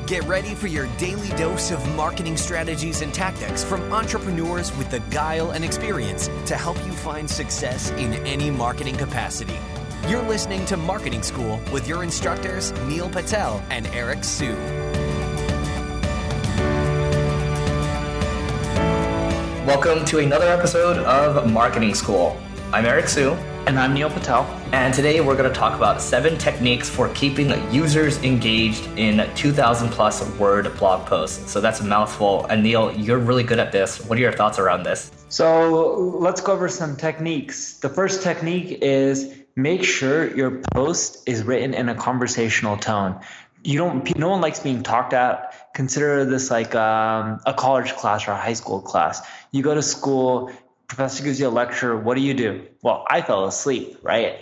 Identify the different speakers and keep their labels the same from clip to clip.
Speaker 1: Get ready for your daily dose of marketing strategies and tactics from entrepreneurs with the guile and experience to help you find success in any marketing capacity. You're listening to Marketing School with your instructors, Neil Patel and Eric Su.
Speaker 2: Welcome to another episode of Marketing School. I'm Eric Su.
Speaker 3: And I'm Neil Patel.
Speaker 2: And today we're going to talk about 7 techniques for keeping users engaged in 2,000 plus word blog posts. So that's a mouthful. And Neil, you're really good at this. What are your thoughts around this?
Speaker 3: So let's go over some techniques. The first technique is make sure your post is written in a conversational tone. No one likes being talked at. Consider this like a college class or a high school class. You go to school, professor gives you a lecture. What do? Well, I fell asleep, right?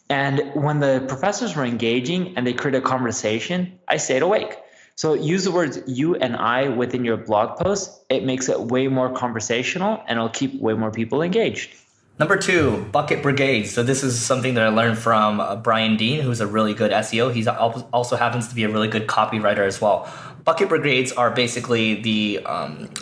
Speaker 3: And when the professors were engaging and they created a conversation, I stayed awake. So use the words you and I within your blog post. It makes it way more conversational and it'll keep way more people engaged.
Speaker 2: Number 2, bucket brigades. So this is something that I learned from Brian Dean, who's a really good SEO. He also happens to be a really good copywriter as well. Bucket brigades are basically the,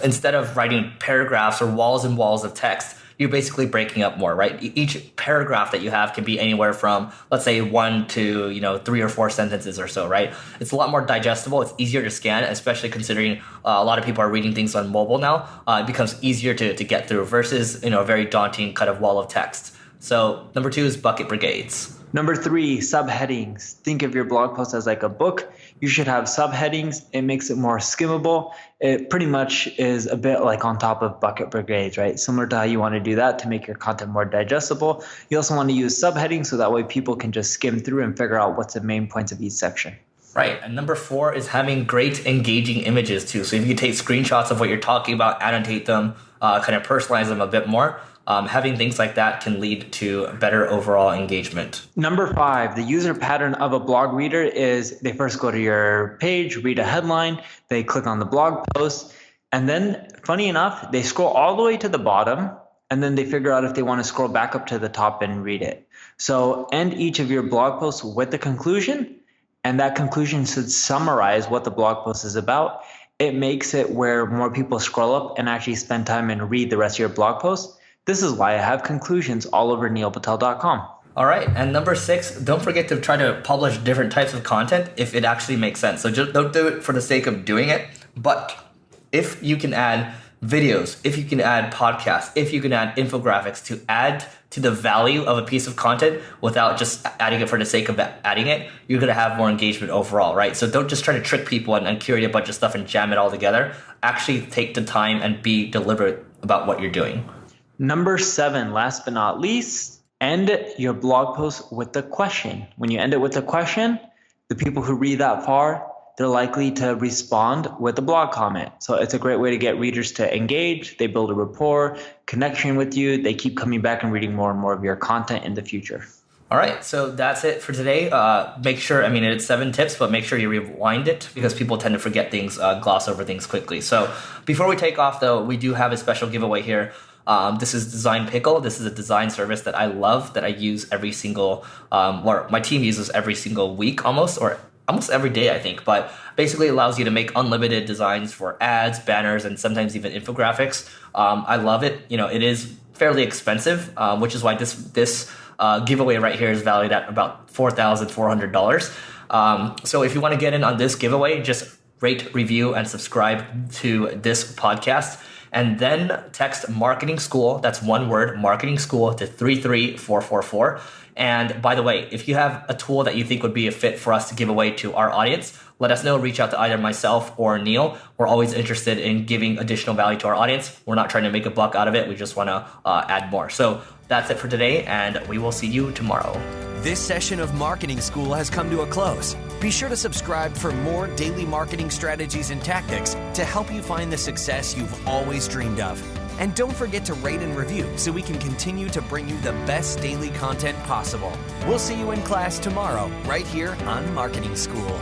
Speaker 2: instead of writing paragraphs or walls and walls of text, you're basically breaking up more, right? Each paragraph that you have can be anywhere from, let's say 1 to 3 or 4 sentences or so, right? It's a lot more digestible. It's easier to scan, especially considering a lot of people are reading things on mobile now. It becomes easier to get through versus a very daunting kind of wall of text. So number 2 is bucket brigades.
Speaker 3: Number 3, subheadings. Think of your blog post as like a book. You should have subheadings. It makes it more skimmable. It pretty much is a bit like on top of bucket brigades, right? Similar to how you want to do that to make your content more digestible. You also want to use subheadings so that way people can just skim through and figure out what's the main points of each section.
Speaker 2: Right. And number 4 is having great engaging images too. So if you take screenshots of what you're talking about, annotate them, kind of personalize them a bit more. Having things like that can lead to better overall engagement.
Speaker 3: Number 5, the user pattern of a blog reader is they first go to your page, read a headline, they click on the blog post, and then, funny enough, they scroll all the way to the bottom, and then they figure out if they want to scroll back up to the top and read it. So end each of your blog posts with the conclusion, and that conclusion should summarize what the blog post is about. It makes it where more people scroll up and actually spend time and read the rest of your blog post. This is why I have conclusions all over neilpatel.com.
Speaker 2: All right. And number 6, don't forget to try to publish different types of content if it actually makes sense. So just don't do it for the sake of doing it. But if you can add videos, if you can add podcasts, if you can add infographics to add to the value of a piece of content without just adding it for the sake of adding it, you're going to have more engagement overall, right? So don't just try to trick people and curate a bunch of stuff and jam it all together. Actually take the time and be deliberate about what you're doing.
Speaker 3: Number 7, last but not least, end your blog post with a question. When you end it with a question, the people who read that far, they're likely to respond with a blog comment. So it's a great way to get readers to engage. They build a rapport, connection with you. They keep coming back and reading more and more of your content in the future.
Speaker 2: All right, so that's it for today. Make sure, it's 7 tips, but make sure you rewind it because people tend to forget things, gloss over things quickly. So before we take off, though, we do have a special giveaway here. This is Design Pickle. This is a design service that I love, that I use every single, or my team uses every single week almost every day, I think. But basically allows you to make unlimited designs for ads, banners, and sometimes even infographics. I love it. It is fairly expensive, which is why this giveaway right here is valued at about $4,400. So if you want to get in on this giveaway, just rate, review, and subscribe to this podcast. And then text Marketing School, that's one word, Marketing School, to 33444. And by the way, if you have a tool that you think would be a fit for us to give away to our audience, let us know. Reach out to either myself or Neil. We're always interested in giving additional value to our audience. We're not trying to make a buck out of it. We just want to add more. So that's it for today, and we will see you tomorrow.
Speaker 1: This session of Marketing School has come to a close. Be sure to subscribe for more daily marketing strategies and tactics to help you find the success you've always dreamed of. And don't forget to rate and review so we can continue to bring you the best daily content possible. We'll see you in class tomorrow, right here on Marketing School.